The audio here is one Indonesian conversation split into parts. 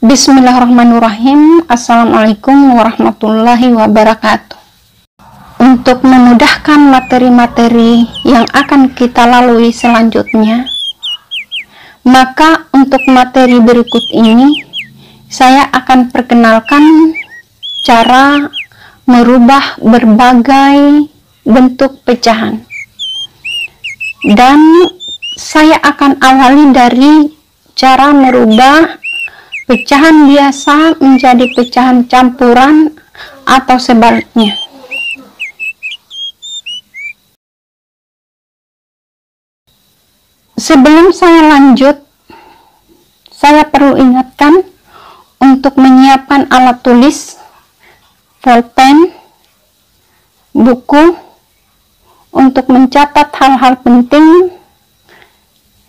Bismillahirrahmanirrahim. Assalamualaikum warahmatullahi wabarakatuh. Untuk memudahkan materi-materi yang akan kita lalui selanjutnya, maka untuk materi berikut ini saya akan perkenalkan cara merubah berbagai bentuk pecahan, dan saya akan awali dari cara merubah pecahan biasa menjadi pecahan campuran atau sebaliknya. Sebelum saya lanjut, saya perlu ingatkan untuk menyiapkan alat tulis, pulpen, buku untuk mencatat hal-hal penting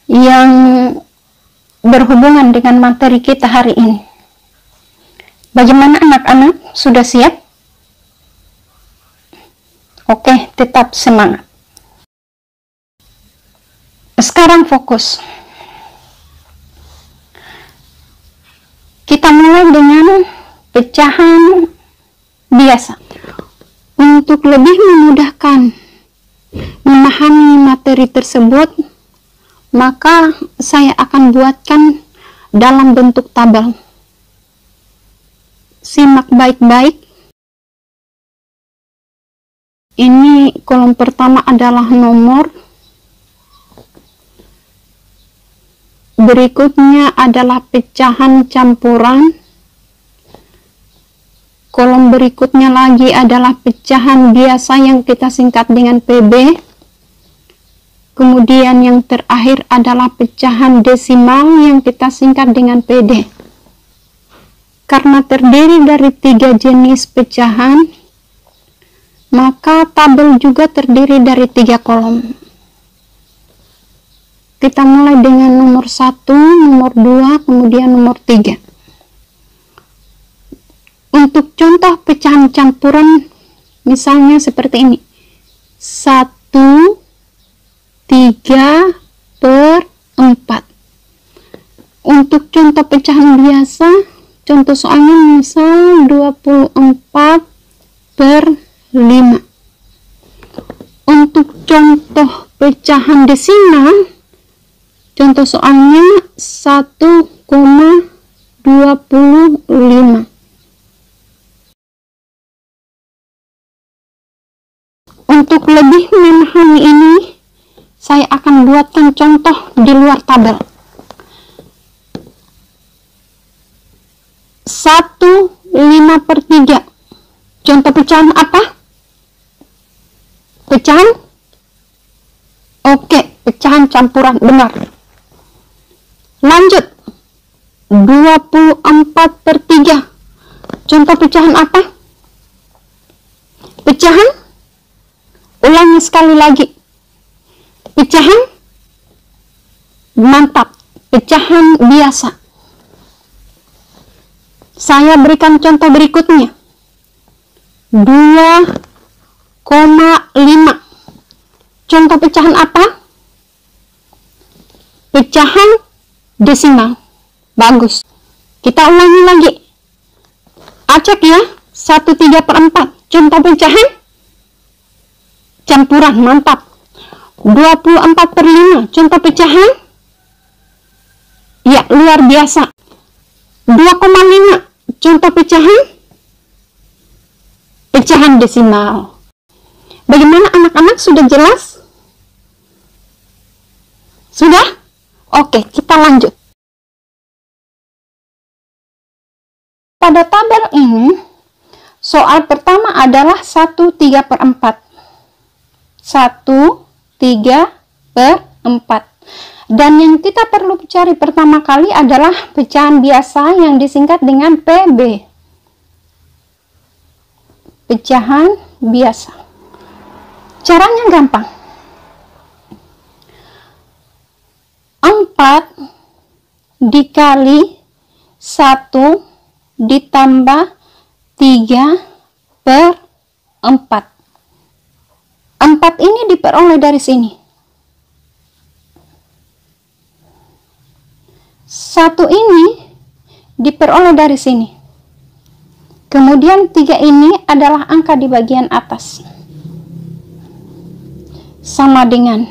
yang berhubungan dengan materi kita hari ini. Bagaimana anak-anak? Sudah siap? Oke, tetap semangat. Sekarang fokus. Kita mulai dengan pecahan biasa. Untuk lebih memudahkan memahami materi tersebut, maka saya akan buatkan dalam bentuk tabel. Simak baik-baik. Ini kolom pertama adalah nomor, berikutnya adalah pecahan campuran, kolom berikutnya lagi adalah pecahan biasa yang kita singkat dengan PB. Kemudian yang terakhir adalah pecahan desimal yang kita singkat dengan PD. Karena terdiri dari 3 jenis pecahan, maka tabel juga terdiri dari 3 kolom. Kita mulai dengan nomor 1, nomor 2, kemudian nomor 3. Untuk contoh pecahan campuran, misalnya seperti ini. 1/3/4. Untuk contoh pecahan biasa, contoh soalnya misal 24/5. Untuk contoh pecahan desimal, contoh soalnya 1,25. Untuk lebih memahami ini, saya akan buatkan contoh di luar tabel. 1/5/3. Contoh pecahan apa? Pecahan? Oke, pecahan campuran, benar. Lanjut. 24/3. Contoh pecahan apa? Pecahan? Ulangi sekali lagi. Pecahan? Mantap. Pecahan biasa. Saya berikan contoh berikutnya. 2,5. Contoh pecahan apa? Pecahan desimal. Bagus. Kita ulangi lagi. Acak ya. 1/3/4. Contoh pecahan campuran. Mantap. 24/5. Contoh pecahan? Ya, luar biasa. 2,5. Contoh pecahan? Pecahan desimal. Bagaimana anak-anak, sudah jelas? Sudah? Oke, kita lanjut. Pada tabel ini, soal pertama adalah 1/3/4. 1/3/4. Dan yang kita perlu cari pertama kali adalah pecahan biasa yang disingkat dengan PB. Pecahan biasa. Caranya gampang. 4 dikali 1 ditambah 3/4. 4 ini diperoleh dari sini. 1 ini diperoleh dari sini. Kemudian 3 ini adalah angka di bagian atas. Sama dengan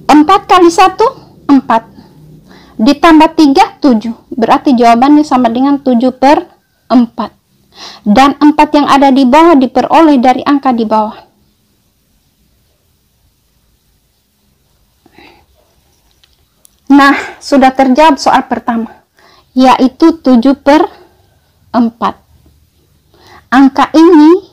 4 kali 1, 4. Ditambah 3, 7. Berarti jawabannya sama dengan 7/4. Dan 4 yang ada di bawah diperoleh dari angka di bawah. Nah, sudah terjawab soal pertama, yaitu 7/4. Angka ini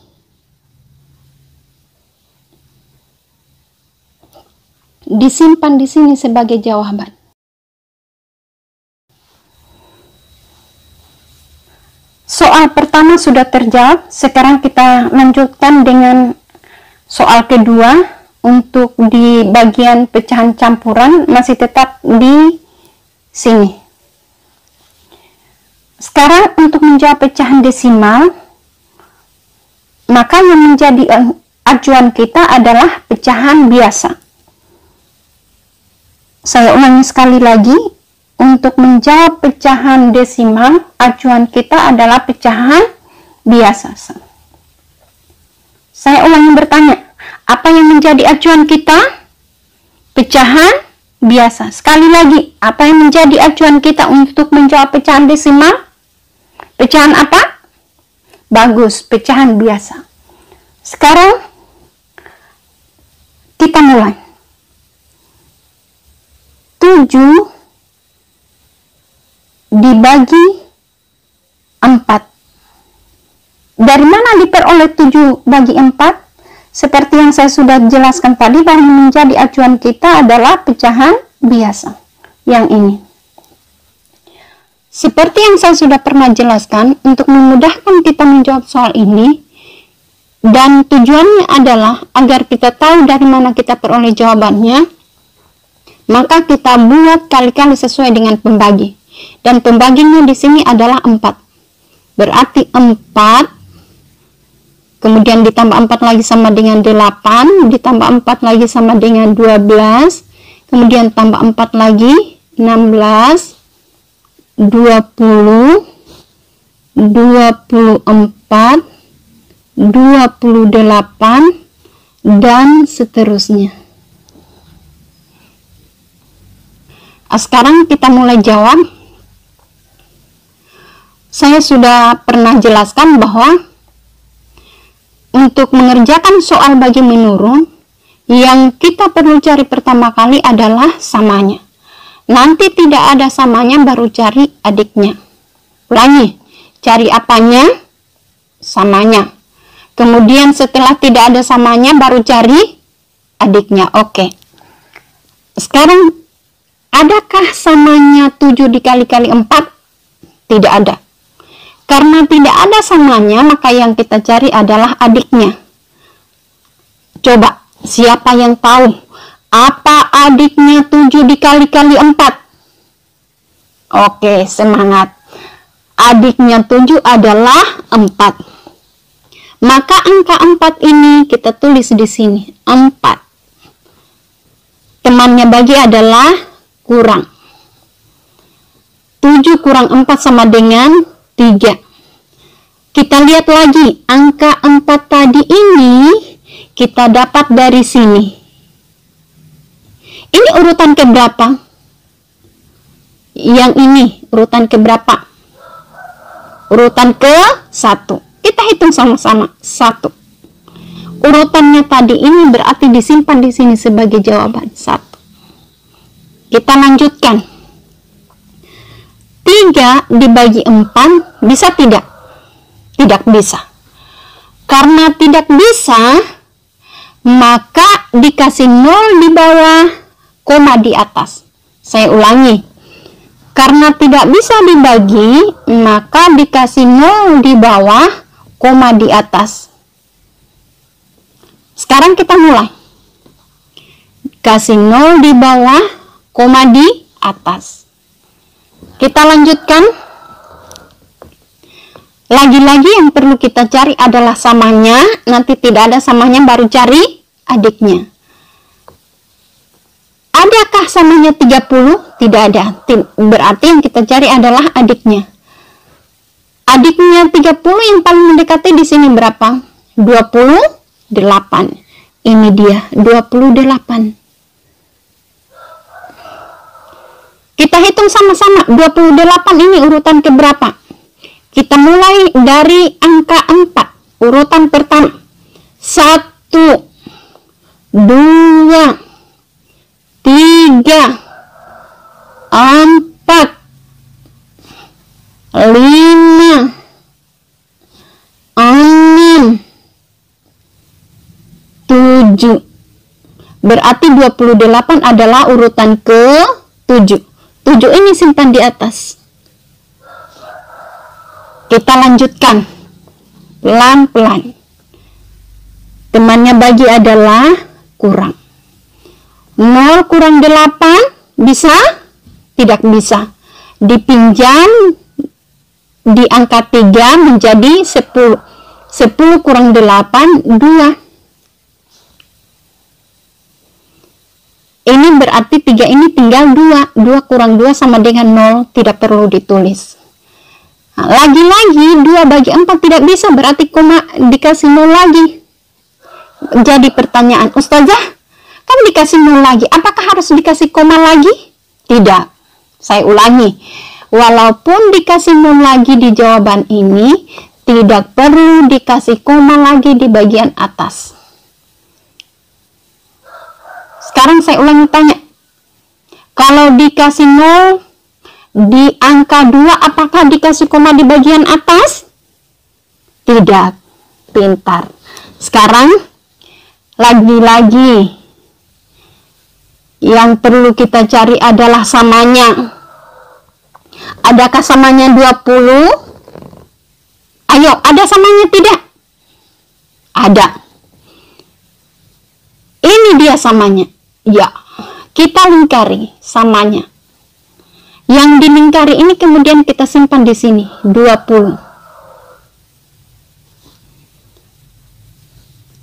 disimpan di sini sebagai jawaban. Soal pertama sudah terjawab. Sekarang kita lanjutkan dengan soal kedua. Untuk di bagian pecahan campuran masih tetap di sini. Sekarang untuk menjawab pecahan desimal, maka yang menjadi acuan kita adalah pecahan biasa. Saya ulangi sekali lagi, untuk menjawab pecahan desimal, acuan kita adalah pecahan biasa. Saya ulangi bertanya, apa yang menjadi acuan kita? Pecahan biasa. Sekali lagi, apa yang menjadi acuan kita untuk menjawab pecahan desimal? Pecahan apa? Bagus, pecahan biasa. Sekarang kita mulai. 7 dibagi 4. Dari mana diperoleh 7 bagi 4? Seperti yang saya sudah jelaskan tadi, bahwa menjadi acuan kita adalah pecahan biasa. Yang ini. Seperti yang saya sudah pernah jelaskan, untuk memudahkan kita menjawab soal ini, dan tujuannya adalah agar kita tahu dari mana kita peroleh jawabannya, maka kita buat kali-kali sesuai dengan pembagi. Dan pembaginya di sini adalah 4. Berarti 4, kemudian ditambah 4 lagi sama dengan 8, ditambah 4 lagi sama dengan 12, kemudian tambah 4 lagi, 16, 20, 24, 28, dan seterusnya. Sekarang kita mulai jawab. Saya sudah pernah jelaskan bahwa untuk mengerjakan soal bagi menurun, yang kita perlu cari pertama kali adalah samanya. Nanti tidak ada samanya, baru cari adiknya. Ulangi, cari apanya? Samanya. Kemudian setelah tidak ada samanya, baru cari adiknya. Oke. Sekarang, adakah samanya 7 dikali-kali 4? Tidak ada. Karena tidak ada samanya, maka yang kita cari adalah adiknya. Coba, siapa yang tahu apa adiknya 7 dikali-kali 4? Oke, semangat. Adiknya 7 adalah 4. Maka angka 4 ini kita tulis di sini, 4. Temannya bagi adalah kurang. 7 kurang 4 sama dengan 3. Kita lihat lagi, angka 4 tadi ini kita dapat dari sini. Ini urutan keberapa? Yang ini urutan keberapa? Urutan ke-1. Kita hitung sama-sama. 1. Urutannya tadi ini berarti disimpan di sini sebagai jawaban 1. Kita lanjutkan. 3 dibagi 4 bisa tidak? Tidak bisa. Karena tidak bisa, maka dikasih 0 di bawah, koma di atas. Saya ulangi. Karena tidak bisa dibagi, maka dikasih 0 di bawah, koma di atas. Sekarang kita mulai. Kasih 0 di bawah, koma di atas. Kita lanjutkan. Lagi-lagi yang perlu kita cari adalah samanya. Nanti tidak ada samanya, baru cari adiknya. Adakah samanya 30? Tidak ada. Berarti yang kita cari adalah adiknya. Adiknya 30 yang paling mendekati di sini berapa? 28. Ini dia 28. Kita hitung sama-sama. 28 ini urutan keberapa? Kita mulai dari angka 4. Urutan pertama. 1, 2, 3, 4, 5, 6, 7. Berarti 28 adalah urutan ke-7. 7 ini simpan di atas. Kita lanjutkan pelan-pelan. Temannya bagi adalah kurang. 0 kurang 8 bisa? Tidak bisa. Dipinjam di angka 3 menjadi 10. 10 kurang 8, 2. Ini berarti 3 ini tinggal 2. 2 kurang 2 sama dengan 0. Tidak perlu ditulis. Nah, lagi-lagi 2 bagi 4 tidak bisa. Berarti koma dikasih 0 lagi. Jadi pertanyaan, Ustazah, kan dikasih 0 lagi, apakah harus dikasih koma lagi? Tidak. Saya ulangi, walaupun dikasih 0 lagi di jawaban ini, tidak perlu dikasih koma lagi di bagian atas. Sekarang saya ulangi tanya, kalau dikasih 0 di angka 2, apakah dikasih koma di bagian atas? Tidak. Pintar. Sekarang lagi-lagi yang perlu kita cari adalah samanya. Adakah samanya 20? Ayo, ada samanya tidak? Ada. Ini dia samanya. Ya, kita lingkari samanya. Yang dilingkari ini kemudian kita simpan di sini, 20.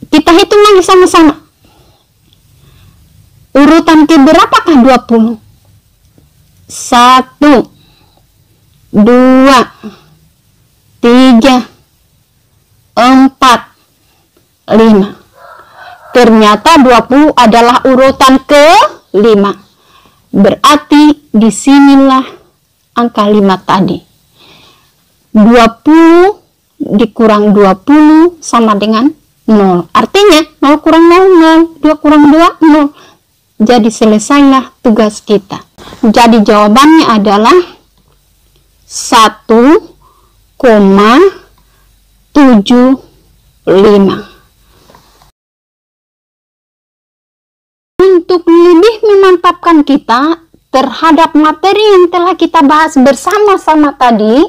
Kita hitung lagi sama-sama. Urutan keberapakah 20? 1, 2, 3, 4, 5. Ternyata 20 adalah urutan ke-5. Berarti disinilah angka 5 tadi. 20 dikurang 20 sama dengan 0. Artinya 0 kurang 0, 0. 2 kurang 2, 0. Jadi selesailah tugas kita. Jadi jawabannya adalah 1,75. Untuk lebih memantapkan kita terhadap materi yang telah kita bahas bersama-sama tadi,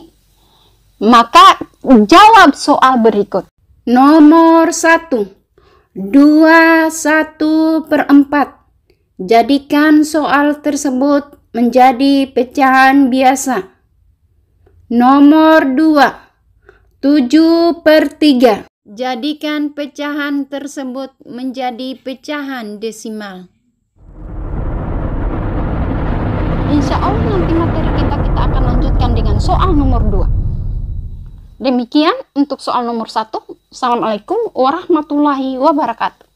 maka jawab soal berikut. Nomor 1, 21/4. Jadikan soal tersebut menjadi pecahan biasa. Nomor 2, 7/3. Jadikan pecahan tersebut menjadi pecahan desimal. Insya Allah nanti materi kita akan lanjutkan dengan soal nomor 2. Demikian untuk soal nomor 1. Assalamualaikum warahmatullahi wabarakatuh.